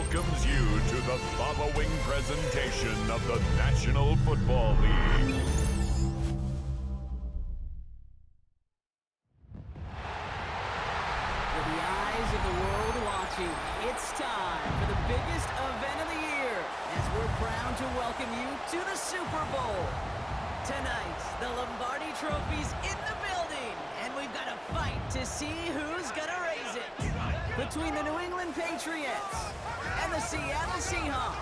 welcomes you to the following presentation of the National Football League. With the eyes of the world watching, it's time for the biggest event of the year as we're proud to welcome you to the Super Bowl. Tonight, the Lombardi Trophy's in the building, and we've got a fight to see who's gonna raise it. Between the New England Patriots and the Seattle Seahawks.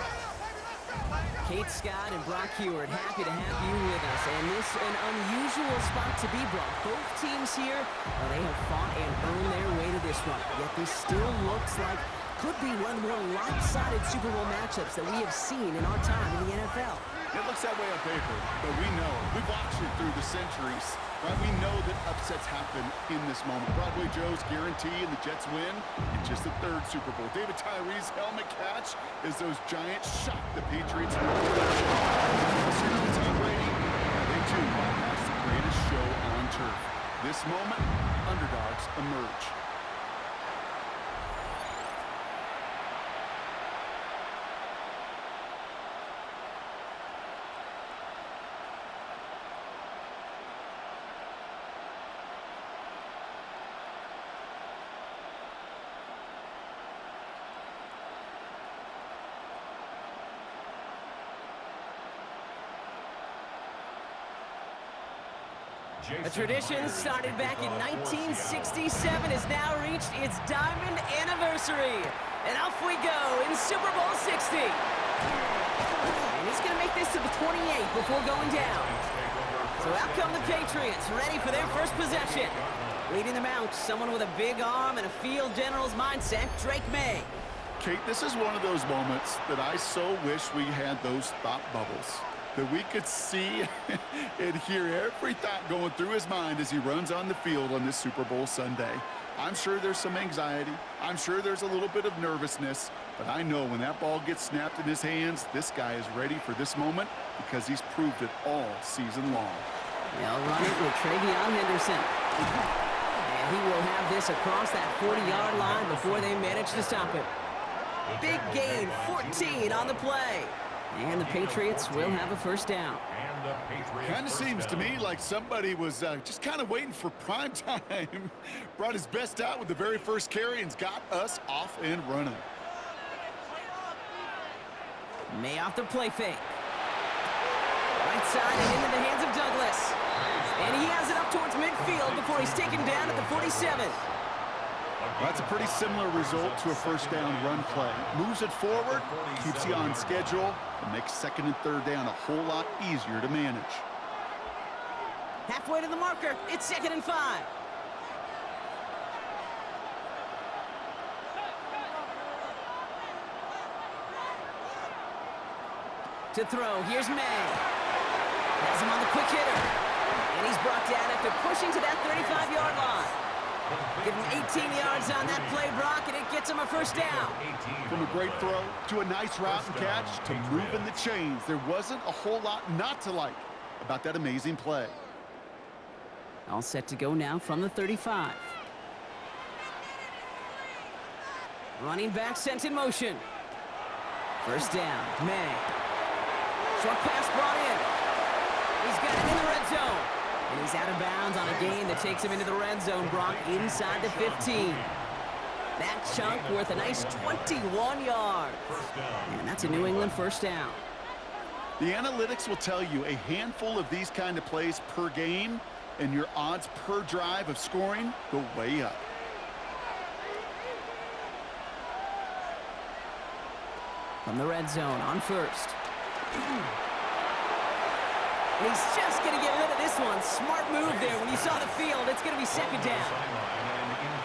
Kate Scott and Brock Heward, happy to have you with us. And this an unusual spot to be, Brock. Both teams here, well, they have fought and earned their way to this one. Yet this still looks like could be one of the more lopsided Super Bowl matchups that we have seen in our time in the NFL. It looks that way on paper, but we know. We've watched it through the centuries. Right? We know that upsets happen in this moment. Broadway Joe's guarantee and the Jets win in just the third Super Bowl. David Tyree's helmet catch as those Giants shock the Patriots. Tom Brady, they too bypassed the greatest show on turf. This moment, underdogs emerge. A tradition started back in 1967 has now reached its diamond anniversary. And off we go in Super Bowl 60. And he's going to make this to the 28th before going down. So out come the Patriots, ready for their first possession. Leading them out, someone with a big arm and a field general's mindset, Drake May. Kate, this is one of those moments that I so wish we had those thought bubbles. That we could see and hear every thought going through his mind as he runs on the field on this Super Bowl Sunday. I'm sure there's some anxiety. I'm sure there's a little bit of nervousness. But I know when that ball gets snapped in his hands, this guy is ready for this moment because he's proved it all season long. They'll run it with Travion Henderson. And he will have this across that 40-yard line before they manage to stop it. Big gain, 14 on the play. And the Patriots will have a first down. Kind of seems to me like somebody was just kind of waiting for prime time. Brought his best out with the very first carry and's got us off and running. May off the play fake. Right side and into the hands of Douglas. And he has it up towards midfield before he's taken down at the 47. Well, that's a pretty similar result to a first down run play. Moves it forward, keeps you on schedule, and makes second and third down a whole lot easier to manage. Halfway to the marker, it's 2nd and 5. To throw, here's May. Has him on the quick hitter. And he's brought down after pushing to that 35-yard line. Give him 18 yards on that play, Brock, and it gets him a first down. From a great throw to a nice route and catch to moving the chains, there wasn't a whole lot not to like about that amazing play. All set to go now from the 35. Running back sent in motion. First down, May. Short pass brought in. He's got it in the red zone. And he's out of bounds on a gain that takes him into the red zone, Brock, inside the 15. That chunk worth a nice 21 yards. And that's a New England first down. The analytics will tell you a handful of these kind of plays per game, and your odds per drive of scoring go way up. From the red zone on first. And he's just going to get rid of this one. Smart move there. When you saw the field, it's going to be second down.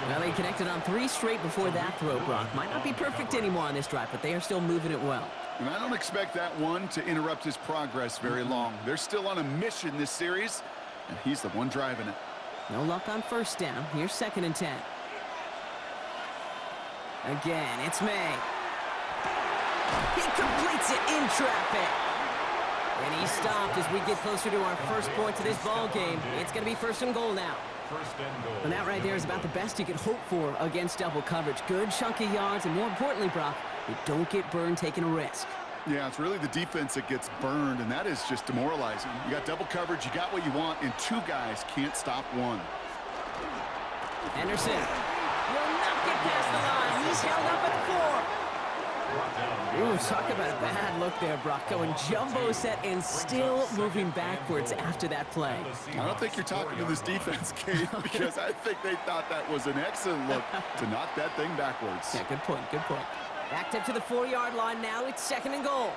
Well, they connected on 3 straight before that throw, Brock. Might not be perfect anymore on this drive, but they are still moving it well. And I don't expect that one to interrupt his progress very long. They're still on a mission this series, and he's the one driving it. No luck on first down. Here's 2nd and 10. Again, it's May. He completes it in traffic. And he stopped as we get closer to our first point to this ball game. It's going to be 1st and goal now. first and goal. And that right there is about the best you could hope for against double coverage. Good chunky yards, and more importantly, Brock, you don't get burned taking a risk. Yeah, it's really the defense that gets burned, and that is just demoralizing. You got double coverage, you got what you want, and two guys can't stop one. Henderson will not get past the line. He's held up at the 4. Ooh, talk about a bad look there, Brock. Going jumbo set and still moving backwards after that play. I don't think you're talking to this defense, Kate, because I think they thought that was an excellent look to knock that thing backwards. Yeah, good point, good point. Backed up to the 4-yard line now. It's 2nd and goal.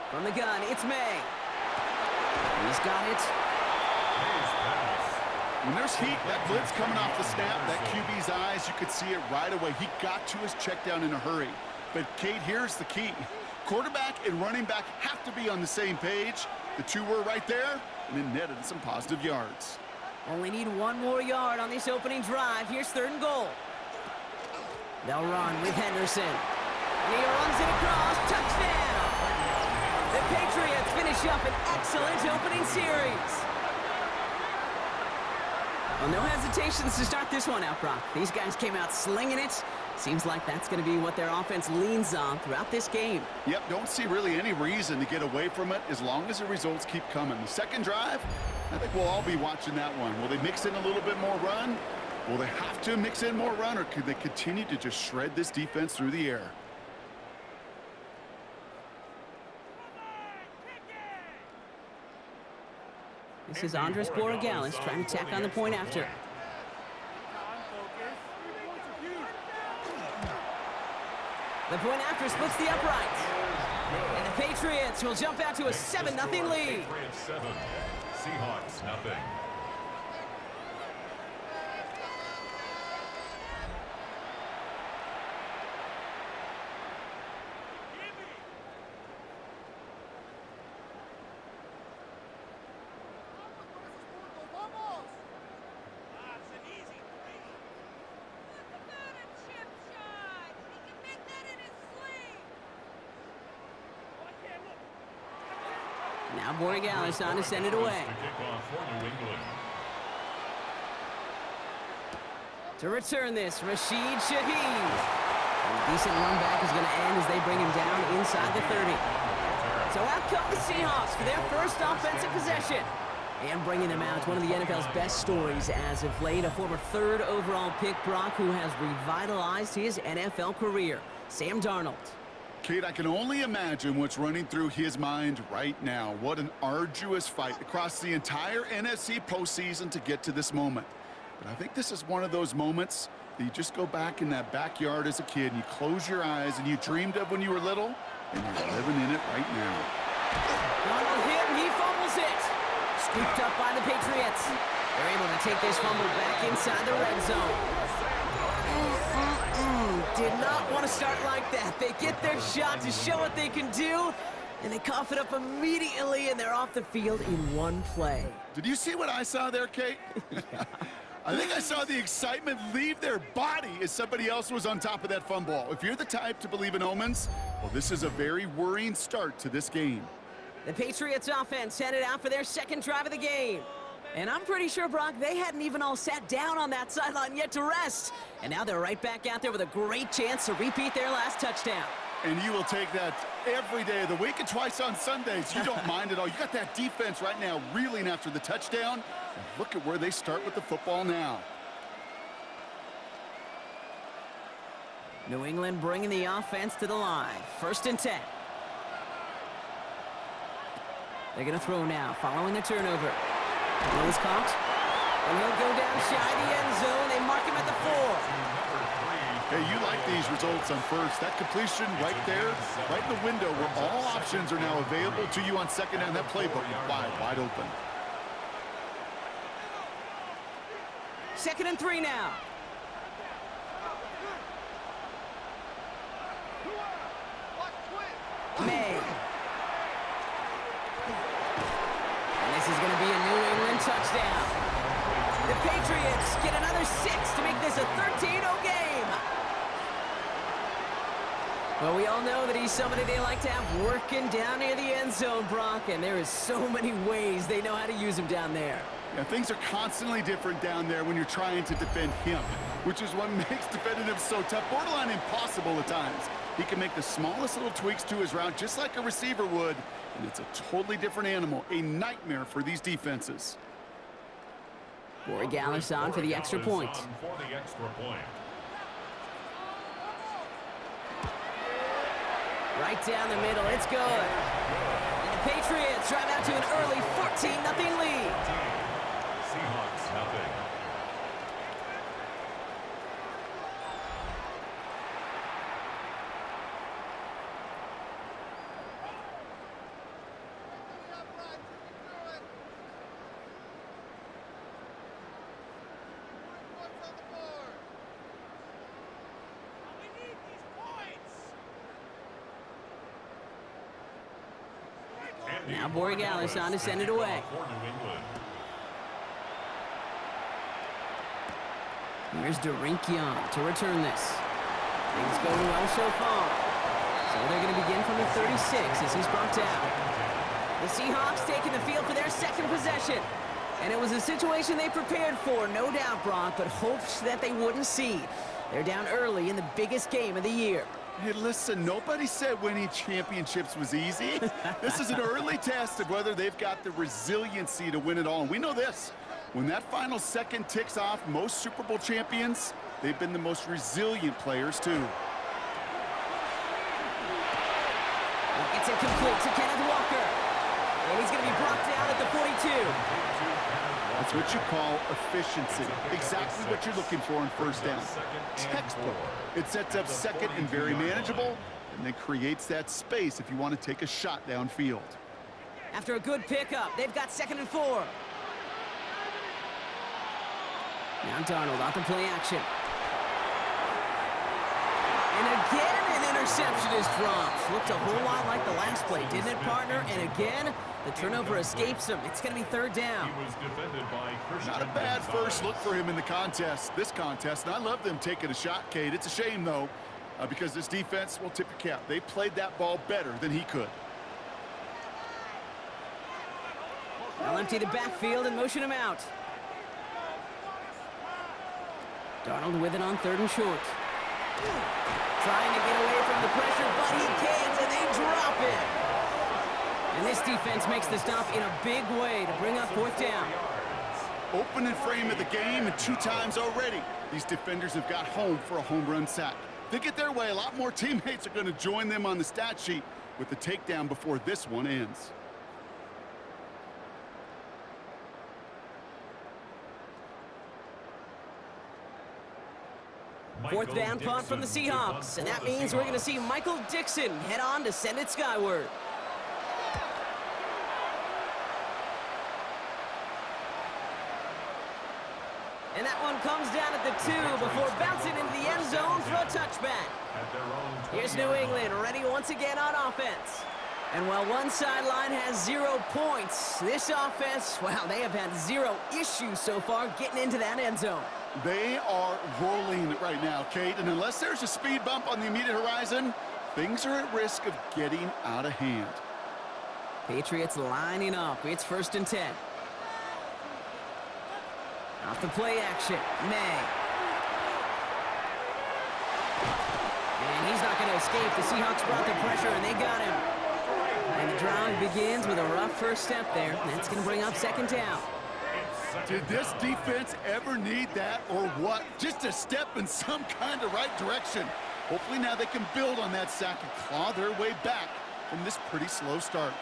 From the gun, it's May. He's got it. When there's heat, that blitz coming off the snap, that QB's eyes, you could see it right away. He got to his check down in a hurry. But, Kate, here's the key. Quarterback and running back have to be on the same page. The two were right there, and then netted some positive yards. Only need 1 more yard on this opening drive. Here's 3rd and goal. They'll run with Henderson. And he runs it across. Touchdown! The Patriots finish up an excellent opening series. Well, no hesitations to start this one out, Brock. These guys came out slinging it. Seems like that's going to be what their offense leans on throughout this game. Yep, don't see really any reason to get away from it as long as the results keep coming. The second drive, I think we'll all be watching that one. Will they mix in a little bit more run? Will they have to mix in more run, or could they continue to just shred this defense through the air? This is Andres Borregales trying to tack on the point after. The point after splits the uprights. And the Patriots will jump out to a 7-0 lead. Patriots 7, Seahawks nothing. Now Borregales on to send it away. To return this, Rashid Shaheed. And a decent run back is going to end as they bring him down inside the 30. So out come the Seahawks for their first offensive possession. And bringing them out, one of the NFL's best stories as of late, a former 3rd overall pick, Brock, who has revitalized his NFL career, Sam Darnold. Kate, I can only imagine what's running through his mind right now. What an arduous fight across the entire NFC postseason to get to this moment. But I think this is one of those moments that you just go back in that backyard as a kid and you close your eyes and you dreamed of when you were little, and you're living in it right now. On him, he fumbles it. Scooped up by the Patriots. They're able to take this fumble back inside the red zone. Did not want to start like that. They get their shot to show what they can do, and they cough it up immediately, and they're off the field in one play. Did you see what I saw there, Kate? I think I saw the excitement leave their body as somebody else was on top of that fumble. If you're the type to believe in omens, well, this is a very worrying start to this game. The Patriots offense headed out for their 2nd drive of the game. And I'm pretty sure, Brock, they hadn't even all sat down on that sideline yet to rest. And now they're right back out there with a great chance to repeat their last touchdown. And you will take that every day of the week and twice on Sundays. You don't mind at all. You got that defense right now reeling after the touchdown. And look at where they start with the football now. New England bringing the offense to the line. 1st and 10. They're going to throw now, following the turnover. Is caught, and he'll go down shy of the end zone. They mark him at the 4. Hey, you like these results on first. That completion right there, right in the window where all options are now available to you on 2nd down. That playbook wide open. 2nd and 3 now. May. This is going to be a New England touchdown. The Patriots get another 6 to make this a 13-0 game. Well, we all know that he's somebody they like to have working down near the end zone, Brock, and there is so many ways they know how to use him down there. Yeah, things are constantly different down there when you're trying to defend him, which is what makes defending him so tough, borderline impossible at times. He can make the smallest little tweaks to his route just like a receiver would, and it's a totally different animal, a nightmare for these defenses. Borregales on for the extra point. Right down the middle, it's good. And the Patriots drive out to an early 14-0 lead. Seahawks nothing. Now Borregales on to send it away. Here's Young to return this. Things going well so far. So they're going to begin from the 36 as he's brought down. The Seahawks taking the field for their second possession. And it was a situation they prepared for, no doubt, Brock, but hopes that they wouldn't see. They're down early in the biggest game of the year. Hey, listen, nobody said winning championships was easy. This is an early test of whether they've got the resiliency to win it all. And we know this. When that final second ticks off, most Super Bowl champions, they've been the most resilient players, too. It's incomplete to Kenneth Walker. And he's going to be brought down at the 42. That's what you call efficiency. Exactly what you're looking for in first down. Textbook. It sets up second and very manageable, and then creates that space if you want to take a shot downfield. After a good pickup, they've got 2nd and 4. Now Darnold off the play action. And again, an interception is dropped. Looked a whole lot like the last play, didn't it, partner? And again, the turnover escapes him. It's going to be 3rd down. Not a bad first look for him in the contest, this contest. And I love them taking a shot, Cade. It's a shame, though, because this defense will tip your cap. They played that ball better than he could. They'll empty the backfield and motion him out. Darnold with it on 3rd and short. Trying to get away from the pressure, but he can't, and they drop it. And this defense makes the stop in a big way to bring up 4th down. Opening frame of the game, and 2 times already, these defenders have got home for a home run sack. If they get their way, a lot more teammates are going to join them on the stat sheet with the takedown before this one ends. Fourth down punt from the Seahawks, and that means we're going to see Michael Dixon head on to send it skyward. And that one comes down at the 2 before bouncing into the end zone for a touchback. Here's New England ready once again on offense. And while one sideline has 0 points, this offense, well, they have had 0 issues so far getting into that end zone. They are rolling right now, Kate, and unless there's a speed bump on the immediate horizon, things are at risk of getting out of hand. Patriots lining up. It's 1st and 10. Off the play action, May. And he's not going to escape. The Seahawks brought the pressure, and they got him. And the drive begins with a rough first step there. That's going to bring up 2nd down. Did this defense ever need that or what? Just a step in some kind of right direction. Hopefully now they can build on that sack and claw their way back from this pretty slow start.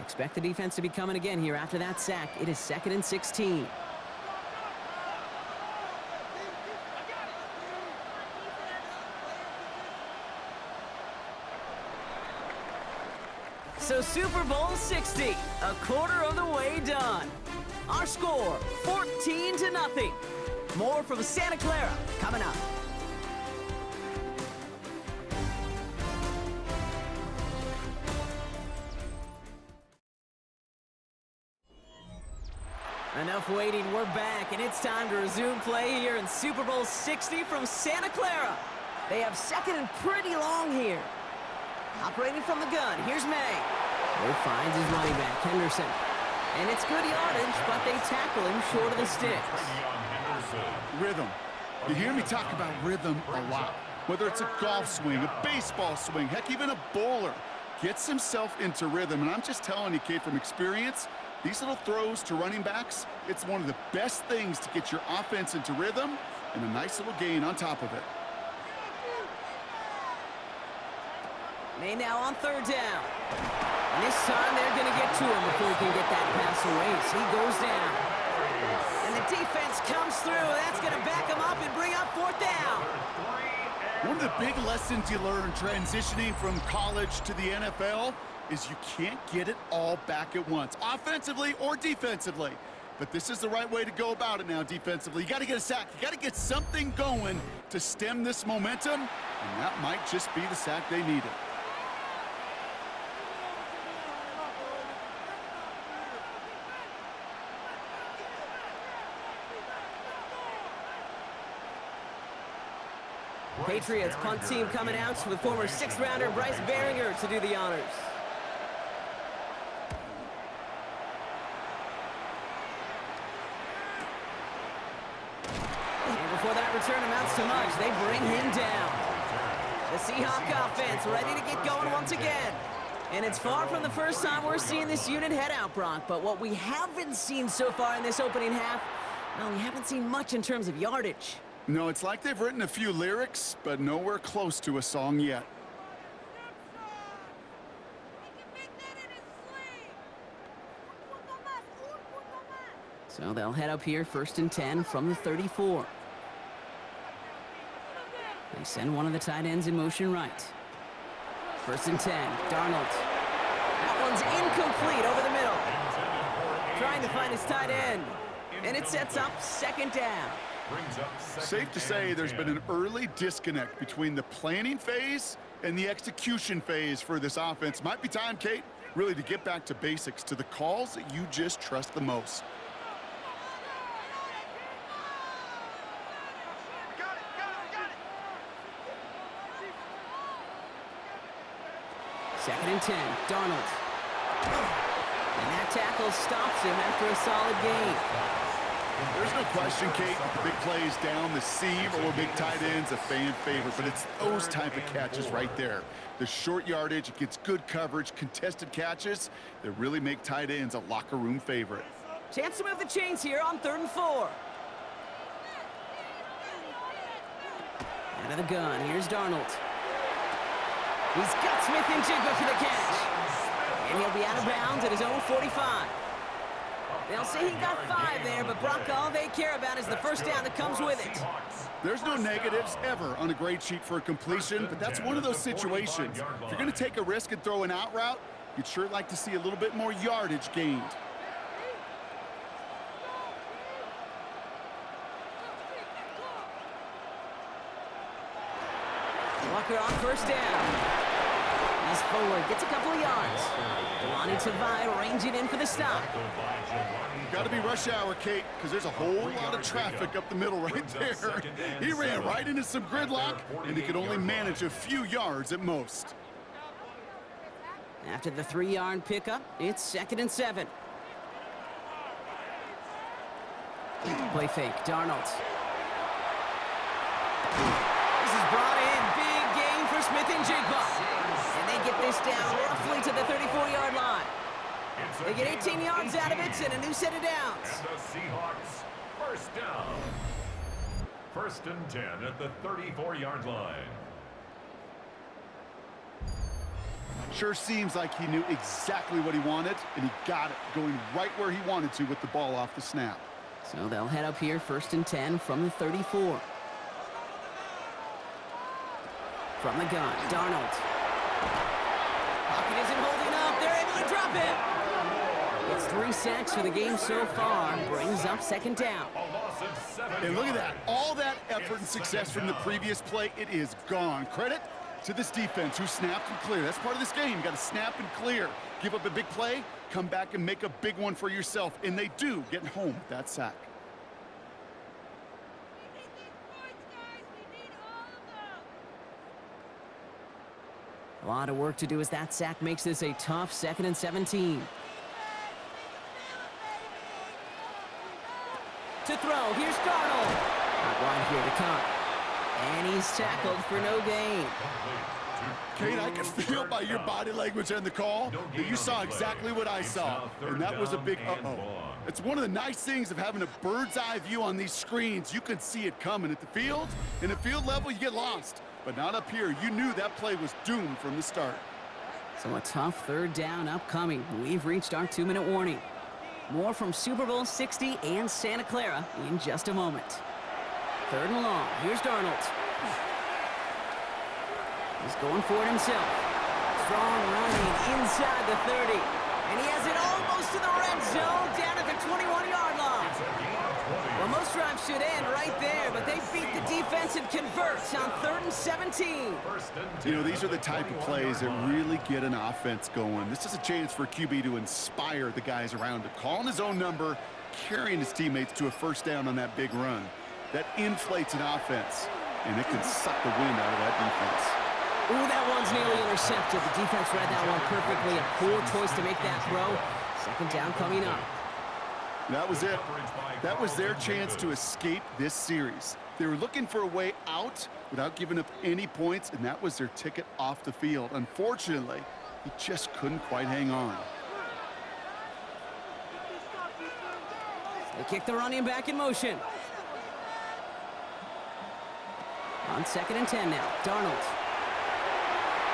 Expect the defense to be coming again here after that sack. It is 2nd and 16. So Super Bowl 60, a quarter of the way done. Our score, 14-0. More from Santa Clara coming up. Enough waiting, we're back, and it's time to resume play here in Super Bowl 60 from Santa Clara. They have second and pretty long here. Operating from the gun, here's May. He finds his running back, Henderson. And it's good yardage, but they tackle him short of the sticks. Rhythm. You hear me talk about rhythm a lot. Whether it's a golf swing, a baseball swing, heck, even a bowler. Gets himself into rhythm, and I'm just telling you, kid, from experience, these little throws to running backs, it's one of the best things to get your offense into rhythm and a nice little gain on top of it. May now on third down. And this time they're going to get to him before he can get that pass away. So he goes down. And the defense comes through. That's going to back him up and bring up fourth down. One of the big lessons you learn transitioning from college to the NFL is you can't get it all back at once, offensively or defensively. But this is the right way to go about it now defensively. You got to get a sack. You got to get something going to stem this momentum, and that might just be the sack they needed. Patriots punt team coming out with former sixth-rounder Bryce Behringer to do the honors. And before that return amounts to much, they bring him down. The Seahawks offense ready to get going once again. And it's far from the first time we're seeing this unit head out, Brock. But what we haven't seen so far in this opening half, well, we haven't seen much in terms of yardage. No, it's like they've written a few lyrics, but nowhere close to a song yet. So they'll head up here, 1st and 10 from the 34. They send one of the tight ends in motion right. 1st and 10, Darnold. That one's incomplete over the middle. Trying to find his tight end. And it sets up 2nd down. Safe to say there's been an early disconnect between the planning phase and the execution phase for this offense. Might be time, Kate, really to get back to basics, to the calls that you just trust the most. Second and 10, Darnold. And that tackle stops him after a solid gain. There's no question, Kate, that the big plays down the seam or big tight ends a fan favorite, but it's those type of catches right there. The short yardage, it gets good coverage, contested catches that really make tight ends a locker room favorite. Chance to move the chains here on 3rd and 4. Out of the gun, here's Darnold. He's got Smith and Jigba for the catch. And he'll be out of bounds at his own 45. They'll say he got 5 there, but Brock, all they care about is the first down that comes with it. There's no negatives ever on a grade sheet for a completion, but that's one of those situations. If you're going to take a risk and throw an out route, you'd sure like to see a little bit more yardage gained. Walker on 1st down. He's forward, gets a couple of yards. Delani Tavai ranging in for the stop. Got to be rush hour, Kate, because there's a whole lot of traffic up the middle right there. He ran right into some gridlock, and he could only manage a few yards at most. After the 3-yard pickup, it's 2nd and 7. Play fake, Darnold. This is brought in, big gain for Smith and Jigba. And they get this down roughly to the 34-yard line. They get 18 yards out of it and a new set of downs. The Seahawks, 1st down. 1st and 10 at the 34-yard line. Sure seems like he knew exactly what he wanted, and he got it, going right where he wanted to with the ball off the snap. So they'll head up here, 1st and 10 from the 34. From the gun, Darnold. Pocket isn't holding up. They're able to drop it. It's 3 sacks for the game so far. Brings up 2nd down. And look at that. All that effort and success from the previous play, it is gone. Credit to this defense who snapped and clear. That's part of this game. You got to snap and clear. Give up a big play, come back and make a big one for yourself. And they do, getting home with that sack. A lot of work to do as that sack makes this a tough 2nd and 17. To throw, here's Darnold. Not wide here to come. And he's tackled for no gain. Kate, I can feel by your body language and the call that you saw exactly what I saw. And that was a big uh-oh. It's one of the nice things of having a bird's eye view on these screens. You can see it coming at the field. In the field level, you get lost. But not up here. You knew that play was doomed from the start. So a tough 3rd down upcoming. We've reached our 2-minute warning. More from Super Bowl 60 and Santa Clara in just a moment. 3rd and long. Here's Darnold. He's going for it himself. Strong running inside the 30. And he has it almost to the red zone, down at the 21-yard line. Well, most drives should end right there, but they beat the defense and convert on 3rd and 17. You know, these are the type of plays that really get an offense going. This is a chance for a QB to inspire the guys around him. Calling his own number, carrying his teammates to a 1st down on that big run. That inflates an offense, and it can suck the wind out of that defense. Ooh, that one's nearly intercepted. The defense read that one perfectly. A poor choice to make that throw. 2nd down coming up. That was it. That was their chance to escape this series. They were looking for a way out without giving up any points, and that was their ticket off the field. Unfortunately, he just couldn't quite hang on. They kick the running back in motion. On 2nd and 10 now. Darnold.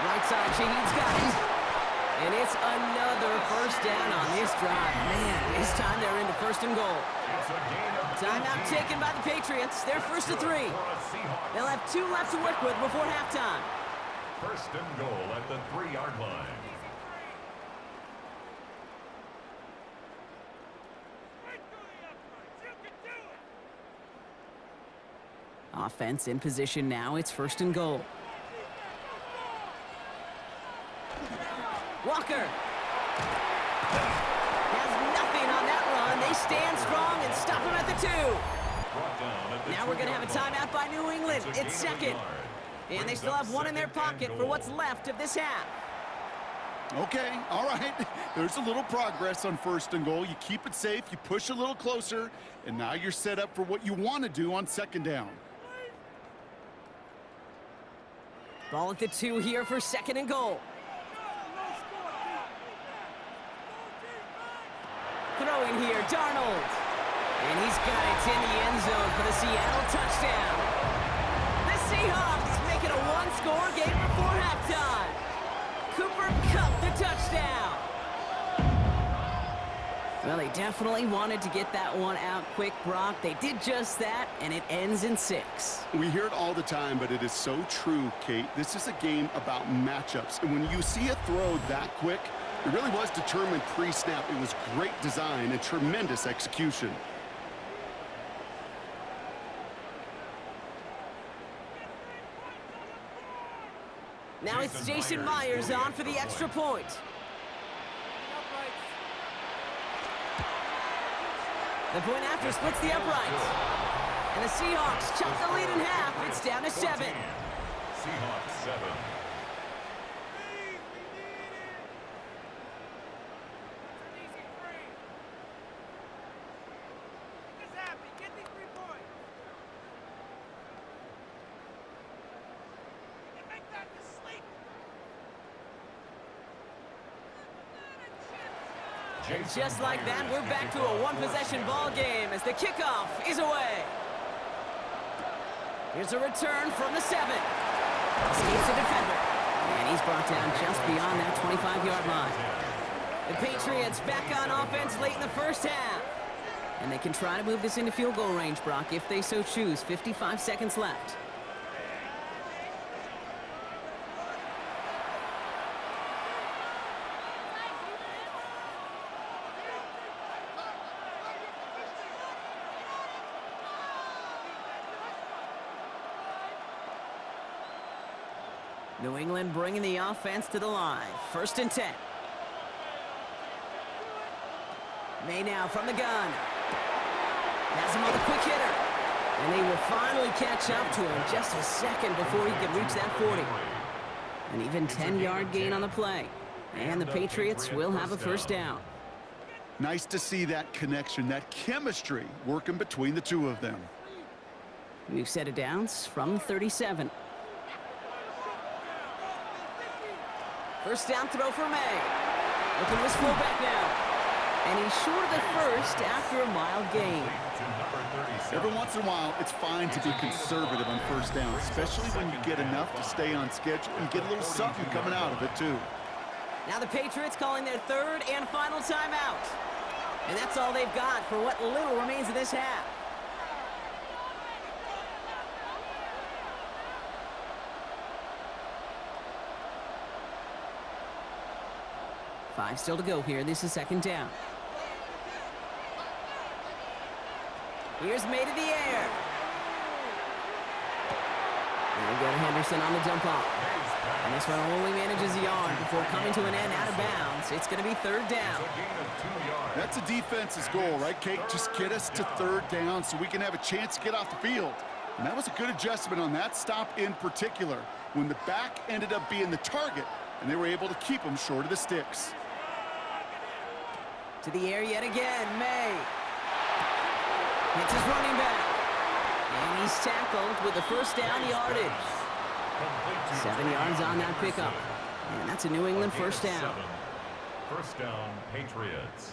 Right side, Shaheed's got it. And it's another 1st down on this drive. Man, this time they're into 1st and goal. Timeout taken by the Patriots. They're 1st to 3. They'll have 2 left to work with before halftime. 1st and goal at the 3-yard line. Offense in position now. It's 1st and goal. Walker has nothing on that run. They stand strong and stop him at the 2. Now we're going to have a timeout by New England. It's 2nd. And they still have 1 in their pocket for what's left of this half. Okay, all right. There's a little progress on 1st and goal. You keep it safe, you push a little closer, and now you're set up for what you want to do on 2nd down. Ball at the 2 here for 2nd and goal. Throwing here, Darnold. And he's got it in the end zone for the Seattle touchdown. The Seahawks make it a 1-score game before halftime. Cooper Kupp the touchdown. Well, they definitely wanted to get that one out quick, Brock. They did just that, and it ends in 6. We hear it all the time, but it is so true, Kate. This is a game about matchups. And when you see a throw that quick, it really was determined pre-snap. It was great design and tremendous execution. Now it's Jason Myers on for the extra point. The point after splits the uprights. And the Seahawks chop the lead in half. It's down to 7. Seahawks 7. And just like that, we're back to a one-possession ball game as the kickoff is away. Here's a return from the 7. Escapes a defender. And he's brought down just beyond that 25-yard line. The Patriots back on offense late in the first half. And they can try to move this into field goal range, Brock, if they so choose. 55 seconds left. New England bringing the offense to the line. 1st and 10. May now from the gun. Has him on the quick hitter. And they will finally catch up to him just a second before he could reach that 40. An even 10-yard gain on the play. And the Patriots will have a 1st down. Nice to see that connection, that chemistry working between the two of them. New set of downs from 37. 1st down throw for May. Looking to his fullback now. And he's short of the 1st after a mild gain. Every once in a while, it's fine to be conservative on 1st down, especially when you get enough to stay on schedule and get a little something coming out of it, too. Now the Patriots calling their 3rd and final timeout. And that's all they've got for what little remains of this half. Five still to go here. This is 2nd down. Here's May to the air. And we go to Henderson on the dump off. And this one only manages a yard before coming to an end out of bounds. It's going to be 3rd down. That's a defense's goal, right, Kate? Just get us to 3rd down so we can have a chance to get off the field. And that was a good adjustment on that stop in particular, when the back ended up being the target, and they were able to keep him short of the sticks. To the air yet again, May. Hits his running back. And he's tackled with the 1st down yardage. 7 yards on that pickup. And that's a New England 1st down. 1st down, Patriots.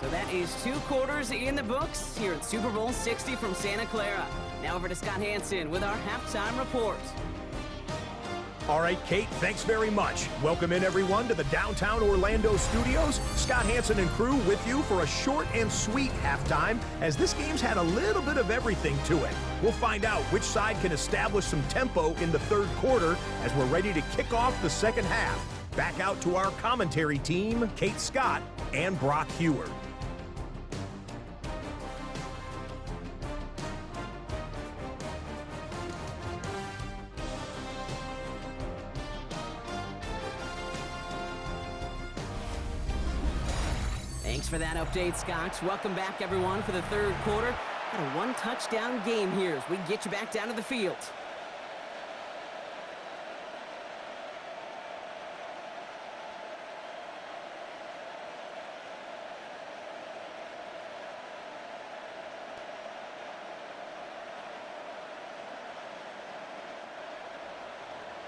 So that is 2 quarters in the books here at Super Bowl 60 from Santa Clara. Now over to Scott Hansen with our halftime report. All right, Kate, thanks very much. Welcome in, everyone, to the downtown Orlando studios. Scott Hansen and crew with you for a short and sweet halftime, as this game's had a little bit of everything to it. We'll find out which side can establish some tempo in the 3rd quarter as we're ready to kick off the 2nd half. Back out to our commentary team, Kate Scott and Brock Heward. Thanks for that update, Scott. Welcome back, everyone, for the 3rd quarter. Got a 1-touchdown game here as we get you back down to the field.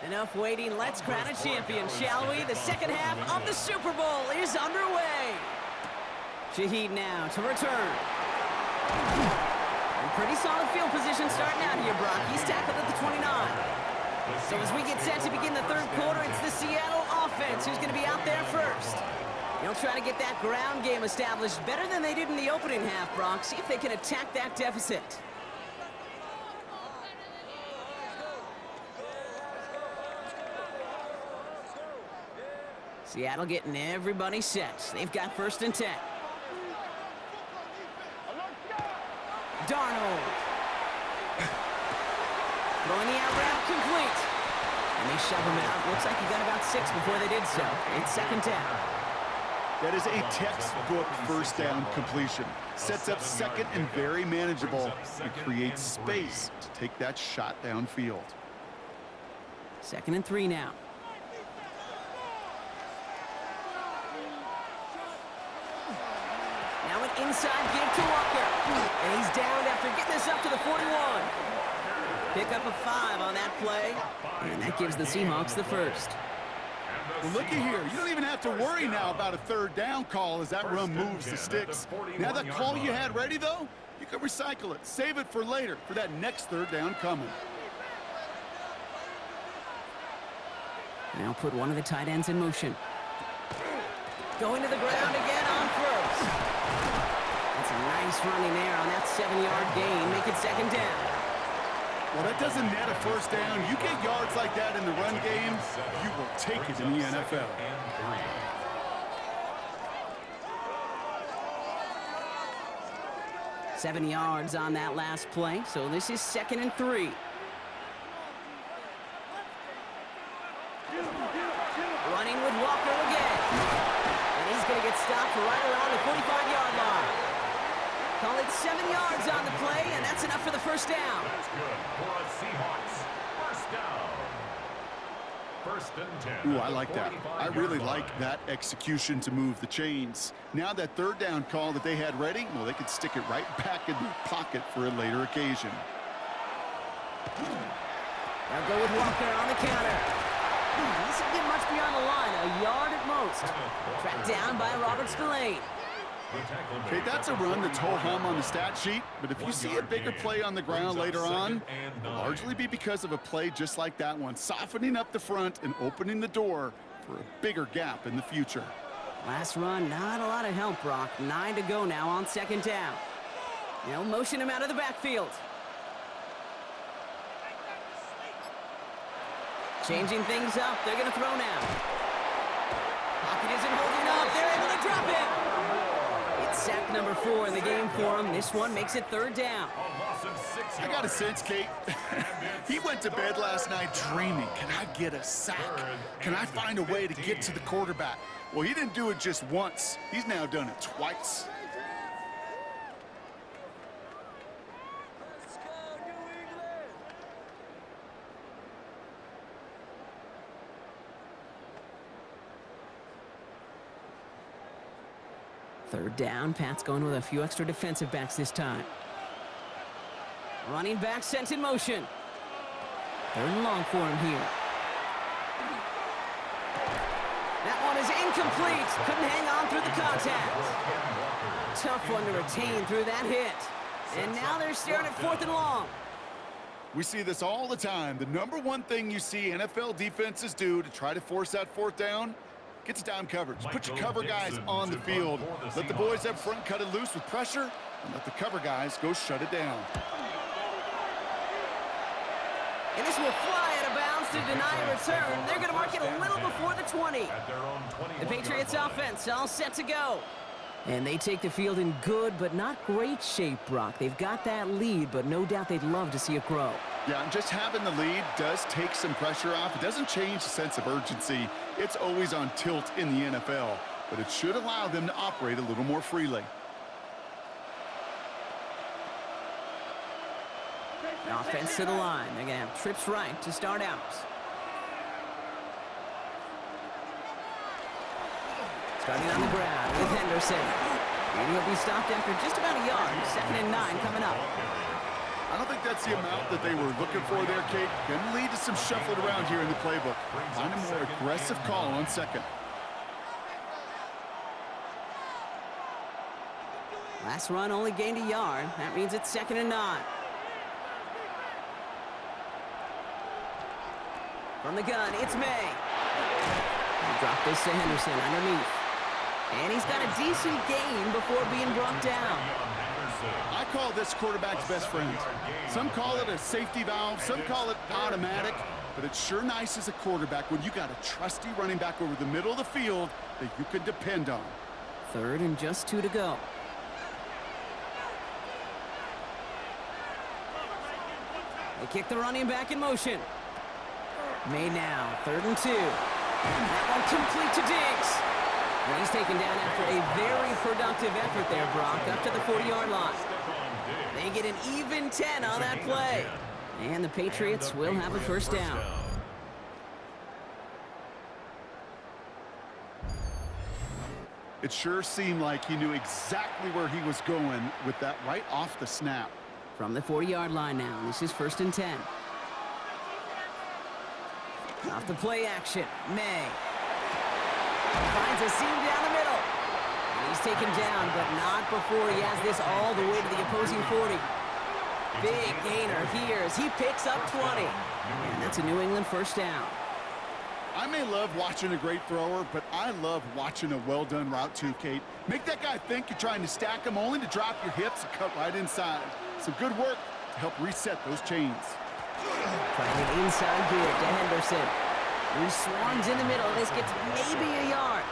Enough waiting. Let's crown a champion, shall we? The 2nd half of the Super Bowl is underway. Shaheed now to return. And pretty solid field position starting out here, Brock. He's tackled at the 29. So as we get set to begin the 3rd quarter, it's the Seattle offense who's going to be out there first. They'll try to get that ground game established better than they did in the opening half, Brock. See if they can attack that deficit. Seattle getting everybody set. They've got 1st and 10. Darnold. Throwing the out route complete. And they shove him out. Looks like he got about 6 before they did so. It's 2nd down. That is a textbook 1st down completion. Sets up 2nd and very manageable. It creates space to take that shot downfield. 2nd and 3 now. Now an inside give to Walker. And he's downed after getting this up to the 41. Pick up a 5 on that play. And that gives the Seahawks the 1st. Well, looky here. You don't even have to worry now about a 3rd down call as that run moves the sticks. Now that call you had ready, though, you can recycle it. Save it for later for that next 3rd down coming. Now put one of the tight ends in motion. Going to the ground again on 1st. That's a nice running there on that 7-yard gain. Make it 2nd down. Well, that doesn't net a 1st down. You get yards like that in the run game, you will take it in the NFL. 7 yards on that last play, so this is 2nd and 3. running with Walker again. And he's going to get stopped right around the 45-yard line. Call it 7 yards on the play, and that's enough for the first down. That's good for a Seahawks. First down. First and 10. Ooh, I like that. I really like that execution to move the chains. Now that third down call that they had ready, well, they could stick it right back in their pocket for a later occasion. Now go with Walker on the counter. Doesn't get much beyond the line, a yard at most. Tracked down by Robert Spillane. Okay, that's a run that's ho-hum on the stat sheet, but if you see a bigger play on the ground later on, it'll largely be because of a play just like that one, softening up the front and opening the door for a bigger gap in the future. Last run, not a lot of help, Brock. 9 to go now on second down. They'll motion him out of the backfield. Changing things up, they're going to throw now. Pocket isn't holding up, they're able to drop it. It's sack number 4 in the game for him. This one makes it third down. I got a sense, Kate. He went to bed last night dreaming, can I get a sack? Can I find a way to get to the quarterback? Well, he didn't do it just once. He's now done it twice. Third down, Pat's going with a few extra defensive backs this time. Running back sent in motion. Third and long for him here. That one is incomplete. Couldn't hang on through the contact. Tough one to retain through that hit. And now they're staring at 4th and long. We see this all the time. The number one thing you see NFL defenses do to try to force that 4th down, get to dime coverage. Put your cover guys on the field. Let the boys up front cut it loose with pressure, and let the cover guys go shut it down. And this will fly out of bounds to deny a return. They're going to mark it a little before the 20. The Patriots offense all set to go. And they take the field in good but not great shape, Brock. They've got that lead, but no doubt they'd love to see it grow. Yeah, and just having the lead does take some pressure off. It doesn't change the sense of urgency. It's always on tilt in the NFL, but it should allow them to operate a little more freely. Offense to the line. They're going to have trips right to start out. Starting on the ground with Henderson. And he'll be stopped after just about a yard. 2nd and 9 coming up. I don't think that's the amount that they were looking for there, Kate. Can lead to some shuffling around here in the playbook. Find a more aggressive call on second. Last run only gained a yard. That means it's 2nd and 9. From the gun, it's May. Drop this to Henderson underneath. And he's got a decent gain before being brought down. I call this quarterback's best friend. Some call it a safety valve, some call it automatic, but it's sure nice as a quarterback when you got a trusty running back over the middle of the field that you can depend on. 3rd and just 2 to go. They kick the running back in motion. Made now, 3rd and 2. That one complete to Diggs. And he's taken down after a very productive effort there, Brock, up to the 40-yard line. They get an even 10 on that play. And the Patriots will have a first down. It sure seemed like he knew exactly where he was going with that right off the snap. From the 40-yard line now, this is 1st and 10. Off the play action, May. Finds a seam down the middle. And he's taken down, but not before he has this all the way to the opposing 40. Big gainer here as he picks up 20. And that's a New England first down. I may love watching a great thrower, but I love watching a well-done route too, Kate. Make that guy think you're trying to stack him only to drop your hips and cut right inside. Some good work to help reset those chains. Trying an inside good to Henderson. He swarms in the middle. This gets maybe a yard.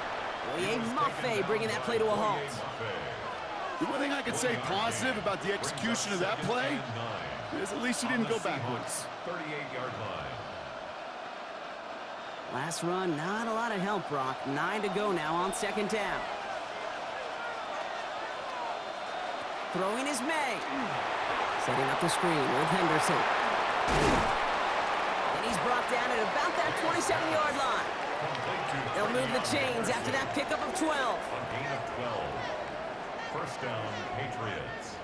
Oye Mafe bringing that play to a halt. The one thing I could say positive about the execution of that play is at least he didn't go backwards. 38-yard line. Last run, not a lot of help, Brock. 9 to go now on second down. Throwing is May. Setting up the screen with Henderson. And he's brought down at about that 27-yard line. They'll move the chains after that pickup of 12. A gain of 12. First down, Patriots.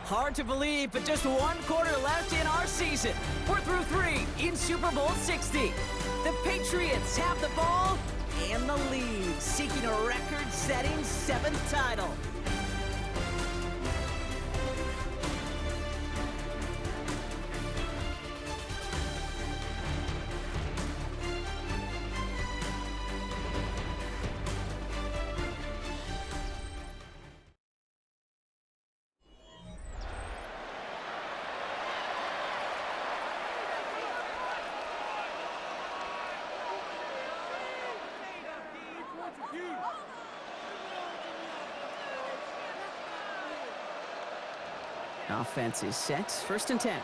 Hard to believe, but just one quarter left in our season. We're through 3 in Super Bowl 60. The Patriots have the ball and the lead, seeking a record-setting 7th title. Offense is set. First and 10.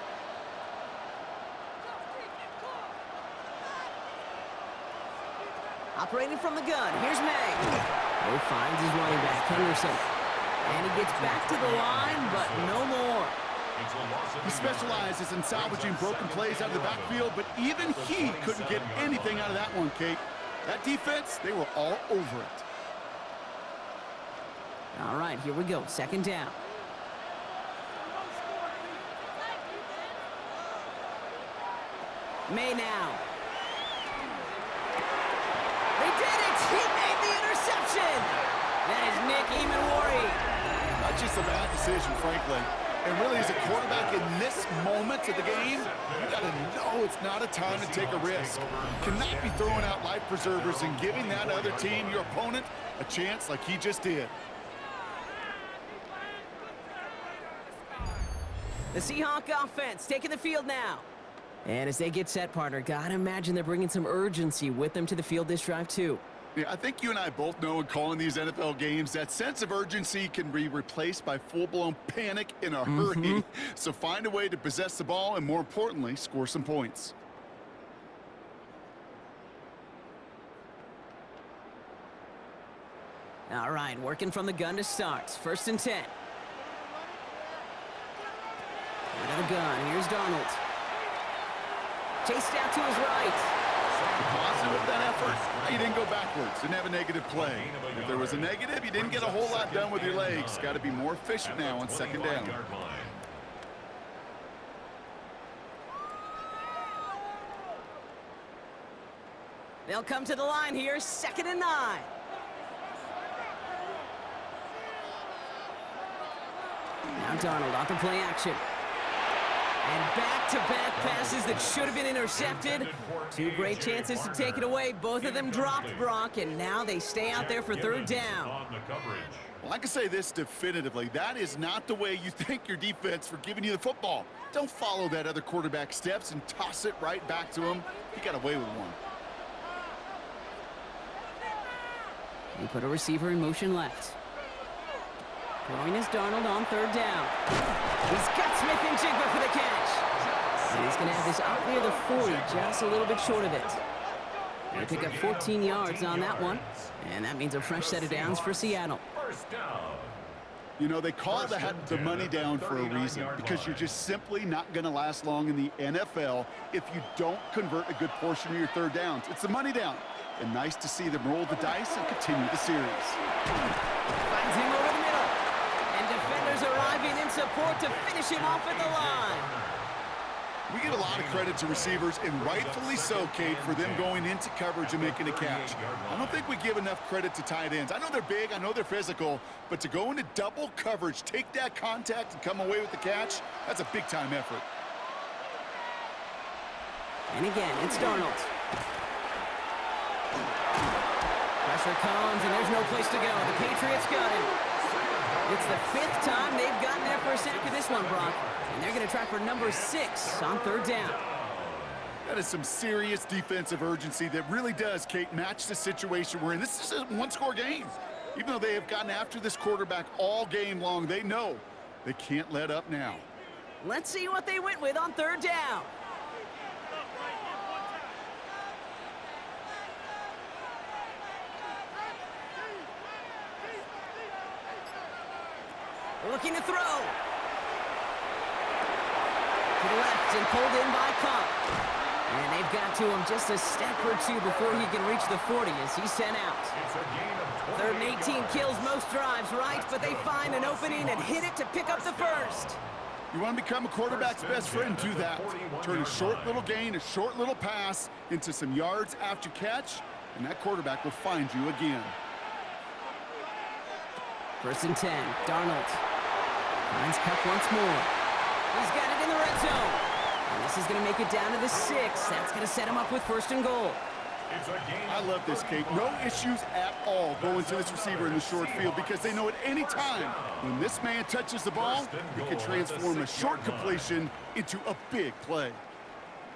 Operating from the gun. Here's May. Oh, finds his running back, Henderson. And he gets back to the line, but no more. He specializes in salvaging broken plays out of the backfield, but even he couldn't get anything out of that one, Kate. That defense, they were all over it. All right, here we go. Second down. May now. They did it! He made the interception! That is Nick Emanwari. Not just a bad decision, frankly. And really, as a quarterback in this moment of the game, you got to know it's not a time to take a risk. You cannot be throwing out life preservers and giving that other team, your opponent, a chance like he just did. The Seahawk offense taking the field now. And as they get set, partner, gotta imagine they're bringing some urgency with them to the field this drive, too. Yeah, I think you and I both know in calling these NFL games that sense of urgency can be replaced by full-blown panic in a hurry. So find a way to possess the ball and, more importantly, score some points. All right, working from the gun to start. First and 10. Out of the gun, here's Darnold. Chased out to his right. Positive with that effort. You didn't go backwards. Didn't have a negative play. If there was a negative, you didn't get a whole lot done with your legs. Got to be more efficient now on second down. They'll come to the line here, 2nd and 9. Now Darnold off the play action. And back-to-back passes that should have been intercepted. 2 great chances to take it away. Both of them dropped, Brock, and now they stay out there for 3rd down. Well, I can say this definitively. That is not the way you thank your defense for giving you the football. Don't follow that other quarterback steps and toss it right back to him. He got away with one. He put a receiver in motion left. Throwing is Darnold on 3rd down. He's got Smith and Jigba for the catch. And he's going to have this out near the 40, just a little bit short of it. They pick up 14 yards on that one. And that means a fresh set of downs for Seattle. First down. You know, they call the money down for a reason, because you're just simply not going to last long in the NFL if you don't convert a good portion of your 3rd downs. It's the money down. And nice to see them roll the dice and continue the series. Finds him over the middle. And defenders arriving in support to finish him off at the line. We give a lot of credit to receivers, and rightfully so, Kate, for them going into coverage and making a catch. I don't think we give enough credit to tight ends. I know they're big, I know they're physical, but to go into double coverage, take that contact, and come away with the catch, that's a big-time effort. And again, it's Darnold. Pressure comes, and there's no place to go. The Patriots got him. It's the 5th time they've gotten there for a sack of this one, Brock. And they're going to try for number 6 on 3rd down. That is some serious defensive urgency that really does, Kate, match the situation we're in. This is a one-score game. Even though they have gotten after this quarterback all game long, they know they can't let up now. Let's see what they went with on 3rd down. Looking to throw. To the left and pulled in by Cup. And they've got to him just a step or two before he can reach the 40 as he's sent out. Third and 18 kills most drives, right? But they find an opening and hit it to pick up the first. You want to become a quarterback's best friend, do that. Turn a short little gain, a short little pass into some yards after catch, and that quarterback will find you again. 1st and 10, Darnold finds Cup once more. He's got it in the red zone. And this is going to make it down to the 6. That's going to set him up with 1st and goal. I love this, Kate. No issues at all going to this receiver in the short field because they know at any time when this man touches the ball, he can transform a short completion into a big play.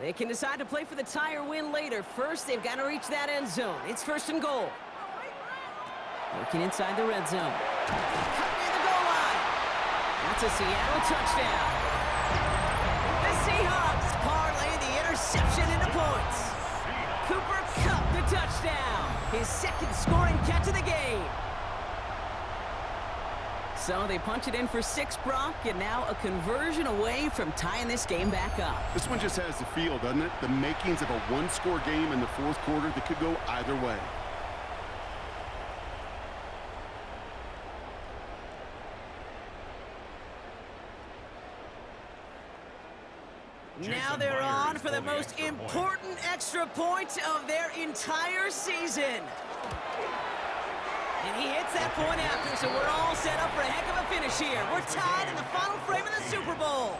They can decide to play for the tie or win later. First, they've got to reach that end zone. It's 1st and goal. Working inside the red zone. Cut near the goal line. That's a Seattle touchdown. The Seahawks parlay the interception into points. Cooper Kupp the touchdown. His 2nd scoring catch of the game. So they punch it in for 6, Brock, and now a conversion away from tying this game back up. This one just has the feel, doesn't it? The makings of a one-score game in the 4th quarter that could go either way. Now they're on for the most important extra point of their entire season. And he hits that point after, so we're all set up for a heck of a finish here. We're tied in the final frame of the Super Bowl.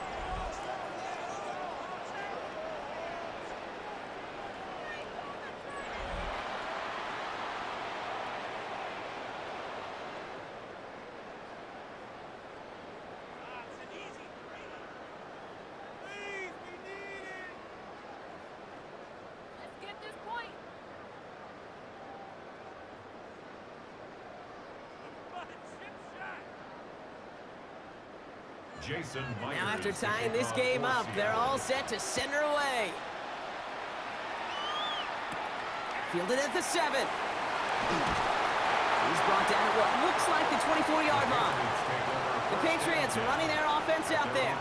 Now after tying this game up, they're all set to send her away. Fielded at the 7. He's brought down at what looks like the 24-yard line. The Patriots running their offense out there.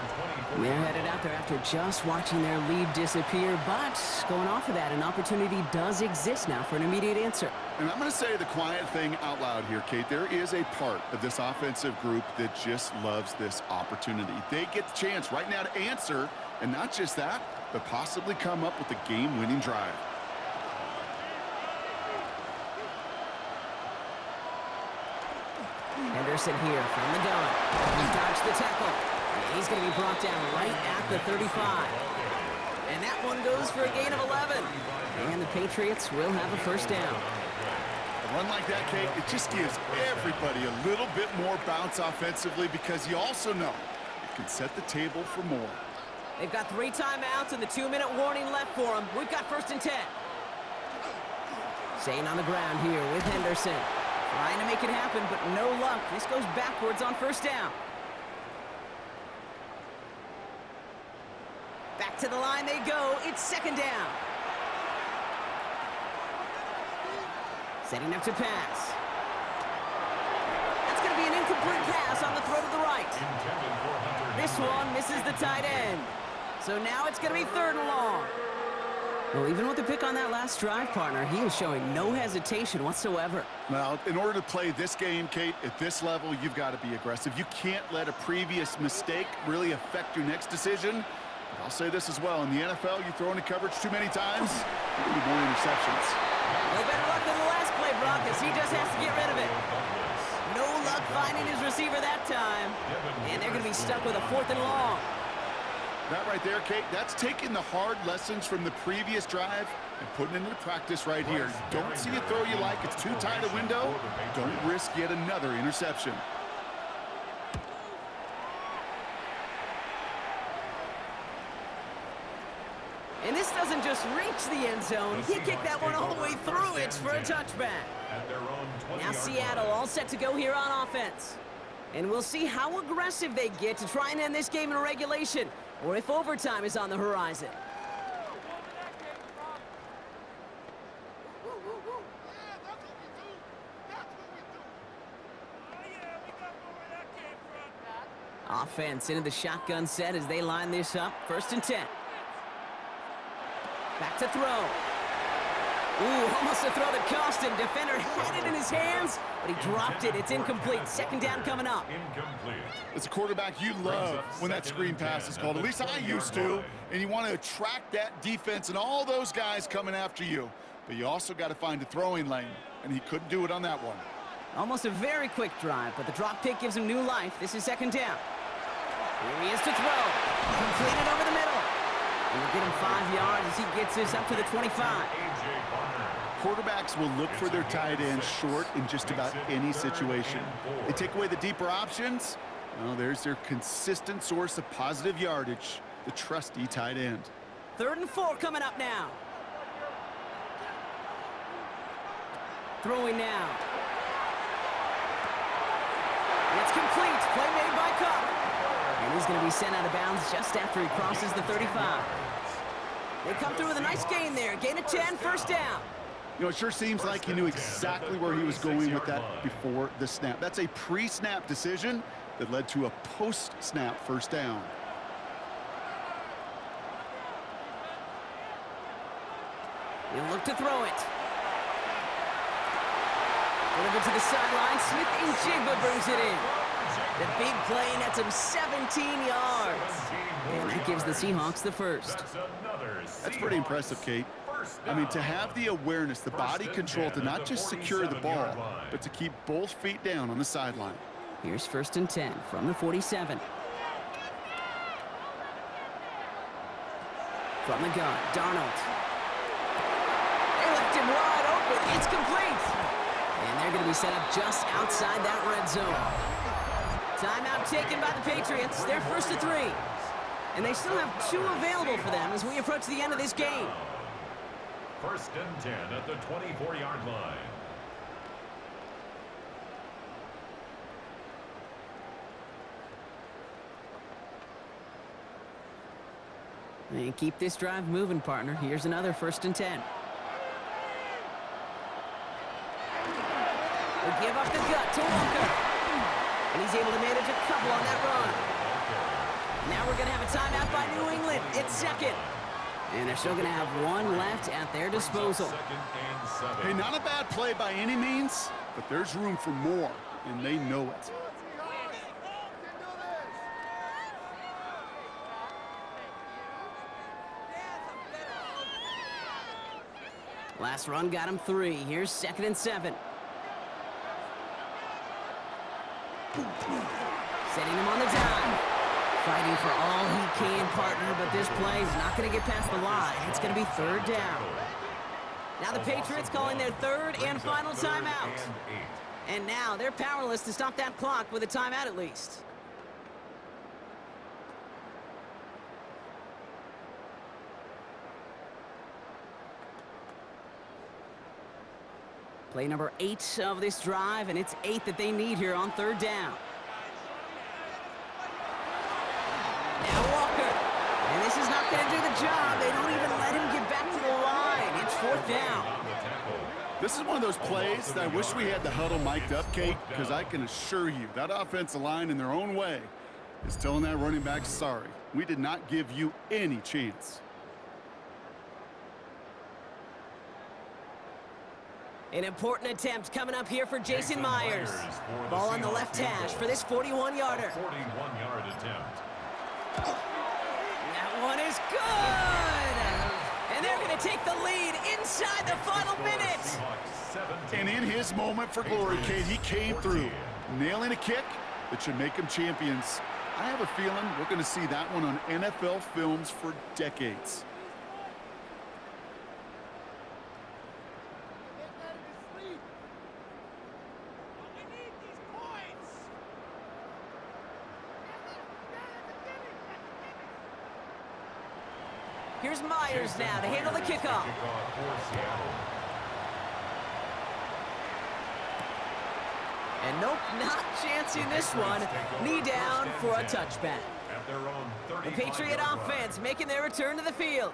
They're headed out there after just watching their lead disappear, but going off of that, an opportunity does exist now for an immediate answer. And I'm going to say the quiet thing out loud here, Kate. There is a part of this offensive group that just loves this opportunity. They get the chance right now to answer, and not just that, but possibly come up with a game-winning drive. Henderson here from the gun. He dodged the tackle. And he's going to be brought down right at the 35. And that one goes for a gain of 11. And the Patriots will have a 1st down. A run like that, Kate, it just gives everybody a little bit more bounce offensively because you also know it can set the table for more. They've got 3 timeouts and the 2-minute warning left for them. We've got 1st and 10. Staying on the ground here with Henderson. Trying to make it happen, but no luck. This goes backwards on 1st down. Back to the line they go. It's 2nd down. Setting up to pass. That's going to be an incomplete pass on the throw to the right. This one misses the tight end. So now it's going to be 3rd and long. Well, even with the pick on that last drive, partner, he is showing no hesitation whatsoever. Well, in order to play this game, Kate, at this level, you've got to be aggressive. You can't let a previous mistake really affect your next decision. But I'll say this as well. In the NFL, you throw into coverage too many times, you get more interceptions. No better luck than the last play, Brock, as he just has to get rid of it. No luck finding his receiver that time. And they're going to be stuck with a 4th and long. That right there, Kate, that's taking the hard lessons from the previous drive and putting it into practice right here. Don't see a throw you like. It's too tight a window. Don't risk yet another interception. And this doesn't just reach the end zone. He kicked that one all the way through it for a touchback. Now Seattle all set to go here on offense. And we'll see how aggressive they get to try and end this game in regulation, or if overtime is on the horizon. Offense into the shotgun set as they line this up. 1st and 10. Back to throw. Ooh, almost a throw that cost him. Defender had it in his hands, but he dropped it. It's incomplete. 2nd down coming up. Incomplete. As a quarterback, you love when that screen pass is called. At least I used to. And you want to attract that defense and all those guys coming after you. But you also got to find a throwing lane, and he couldn't do it on that one. Almost a very quick drive, but the drop pick gives him new life. This is 2nd down. Here he is to throw. Completed over the middle. And we'll get him 5 yards as he gets this up to the 25. Quarterbacks will look for their tight end short in just about any situation. They take away the deeper options. Well, there's their consistent source of positive yardage, the trusty tight end. 3rd and 4 coming up now. Throwing now. It's complete. Play made by Cup. And he's going to be sent out of bounds just after he crosses the 35. They come through with a nice gain there. Gain of 10, 1st down. You know, it sure seems like he knew exactly where he was going with that before the snap. That's a pre-snap decision that led to a post-snap 1st down. He'll look to throw it. Delivered to the sideline. Smith and Jigba brings it in. The big play nets him 17 yards. And that gives the Seahawks the 1st. That's pretty impressive, Kate. I mean, to have the awareness, the body control to not just secure the ball, but to keep both feet down on the sideline. Here's 1st and 10 from the 47. From the gun, Darnold. They left him wide open. It's complete. And they're going to be set up just outside that red zone. Timeout taken by the Patriots. They're 1st and 3. And they still have 2 available for them as we approach the end of this game. 1st and 10 at the 24-yard line. And keep this drive moving, partner. Here's another 1st and 10. We'll give up the gut to Walker. And he's able to manage a couple on that run. Now we're going to have a timeout by New England. It's 2nd. And they're still going to have 1 left at their disposal. Hey, not a bad play by any means, but there's room for more, and they know it. Last run got him 3. Here's 2nd and 7. Setting him on the dime. Fighting for all he can, partner, but this play is not going to get past the line. It's going to be 3rd down. Now the Patriots calling their 3rd and final timeout. And now they're powerless to stop that clock with a timeout at least. Play number 8 of this drive, and it's 8 that they need here on 3rd down. Now Walker. And this is not going to do the job. They don't even let him get back to the line. It's 4th down. This is one of those plays that I wish we had the huddle mic'd up, Kate, because I can assure you that offensive line in their own way is telling that running back, sorry, we did not give you any chance. An important attempt coming up here for Jason Myers. Ball on the left hash for this 41-yarder. 41-yard attempt. That one is good! And they're going to take the lead inside the final minute. And in his moment for glory, Kate, he came through, nailing a kick that should make him champions. I have a feeling we're going to see that one on NFL films for decades. Here's Myers now to handle the kickoff. And nope, not chancing this one. Knee down for a touchback. The Patriot offense making their return to the field.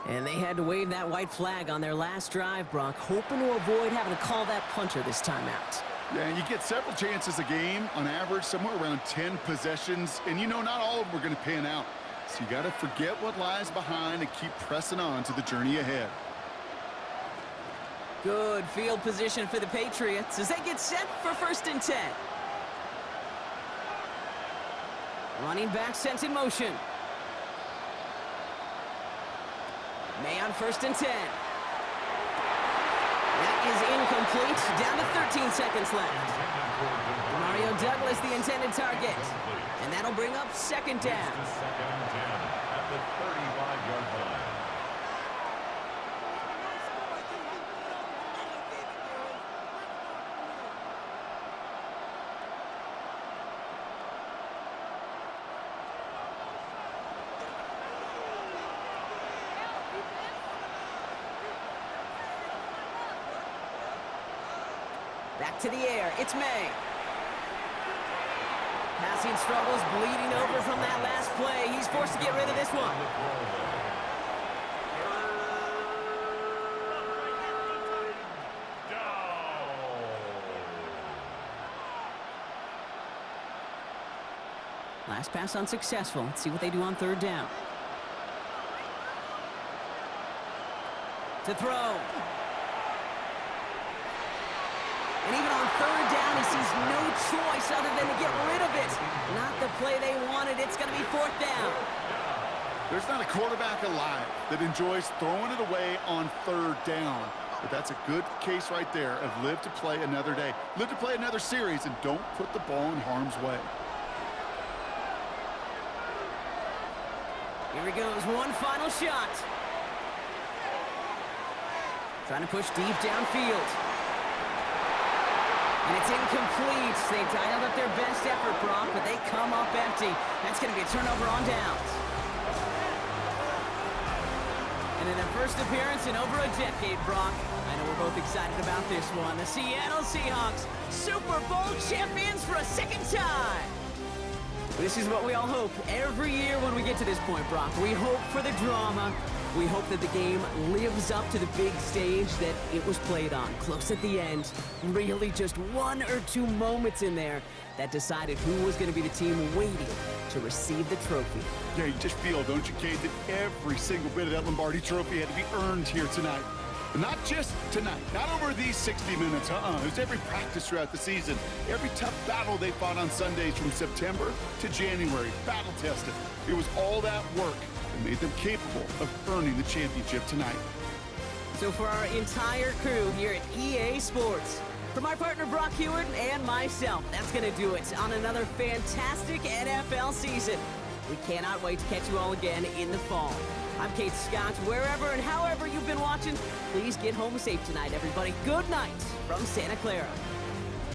And they had to wave that white flag on their last drive, Brock, hoping to avoid having to call that punter this time out. Yeah, you get several chances a game, on average, somewhere around 10 possessions, and you know not all of them are going to pan out. So you got to forget what lies behind and keep pressing on to the journey ahead. Good field position for the Patriots as they get set for 1st and 10. Running back sent in motion. May on 1st and 10. That is incomplete. Down to 13 seconds left. Mario Douglas, the intended target. And that'll bring up 2nd down. 2nd and 10 at the 35-yard line. Back to the air, it's May. Passing struggles, bleeding over from that last play. He's forced to get rid of this one. Last pass unsuccessful. Let's see what they do on 3rd down. To throw. And even on 3rd down, he sees no choice other than to get rid of it. Not the play they wanted. It's going to be 4th down. There's not a quarterback alive that enjoys throwing it away on 3rd down. But that's a good case right there of live to play another day. Live to play another series and don't put the ball in harm's way. Here he goes, one final shot. Trying to push deep downfield. And it's incomplete. They dialed up their best effort, Brock, but they come up empty. That's going to be a turnover on downs. And in their first appearance in over a decade, Brock, I know we're both excited about this one. The Seattle Seahawks, Super Bowl champions for a 2nd time. This is what we all hope every year when we get to this point, Brock. We hope for the drama. We hope that the game lives up to the big stage that it was played on. Close at the end. Really just 1 or 2 moments in there that decided who was going to be the team waiting to receive the trophy. Yeah, you just feel, don't you, Kate, that every single bit of that Lombardi trophy had to be earned here tonight. But not just tonight, not over these 60 minutes, It was every practice throughout the season, every tough battle they fought on Sundays from September to January, battle tested. It was all that work that made them capable of earning the championship tonight. So for our entire crew here at EA Sports, for my partner Brock Hewitt and myself, that's going to do it on another fantastic NFL season. We cannot wait to catch you all again in the fall. I'm Kate Scott. Wherever and however you've been watching, please get home safe tonight, everybody. Good night from Santa Clara.